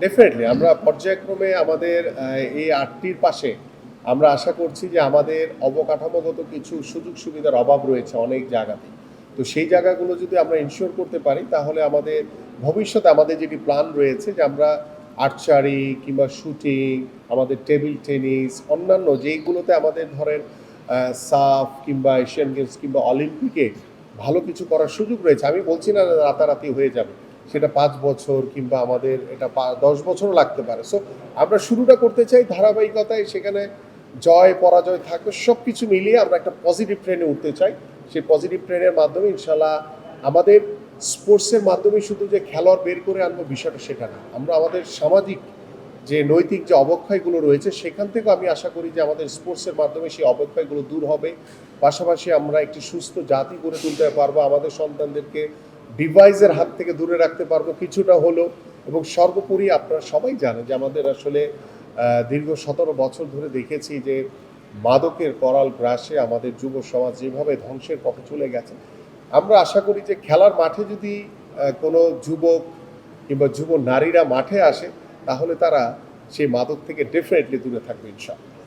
Definitely আমরা পর্যায়ক্রমে আমাদের এই আটটির পাশে আমরা আশা করছি যে আমাদের অবকাঠামোগত কিছু সুযোগ সুবিধার অভাব রয়েছে অনেক জায়গাতে। তো সেই জায়গাগুলো যদি আমরা ইনশিওর করতে পারি তাহলে আমাদের ভবিষ্যতে আমাদের যেটি প্ল্যান রয়েছে যে আমরা আর্চারি কিংবা শুটিং, আমাদের টেবিল টেনিস, অন্যান্য যেইগুলোতে আমাদের ধরেন সাফ কিংবা এশিয়ান গেমস কিংবা অলিম্পিকে ভালো কিছু করার সুযোগ রয়েছে। আমি বলছি না রাতারাতি হয়ে যাবে, সেটা 5 বছর কিংবা আমাদের এটা 10 বছরও লাগতে পারে। সো আমরা শুরুটা করতে চাই ধারাবাহিকতায়, সেখানে জয় পরাজয় থাকবে, সব কিছু মিলিয়ে আমরা একটা পজিটিভ ট্রেনে উঠতে চাই। সেই পজিটিভ ট্রেনের মাধ্যমে ইনশাল্লাহ আমাদের স্পোর্টসের মাধ্যমে শুধু যে খেলোয়াড় বের করে আনবো বিষয়টা সেটা না, আমরা আমাদের সামাজিক যে নৈতিক যে অবক্ষয়গুলো রয়েছে সেখান থেকেও আমি আশা করি যে আমাদের স্পোর্টসের মাধ্যমে সেই অবক্ষয়গুলো দূর হবে। পাশাপাশি আমরা একটি সুস্থ জাতি গড়ে তুলতে পারবো, আমাদের সন্তানদেরকে ডিভাইসের হাত থেকে দূরে রাখতে পারবো কিছুটা হলেও। এবং সর্বোপরি আপনারা সবাই জানেন যে আমাদের আসলে দীর্ঘ 17 বছর ধরে দেখেছি যে মাদকের করাল গ্রাসে আমাদের যুব সমাজ যেভাবে ধ্বংসের পথে চলে গেছে। আমরা আশা করি যে খেলার মাঠে যদি কোনো যুবক কিংবা যুব নারীরা মাঠে আসে তাহলে তারা সেই মাদক থেকে ডেফিনেটলি দূরে থাকবে ইনশাআল্লাহ।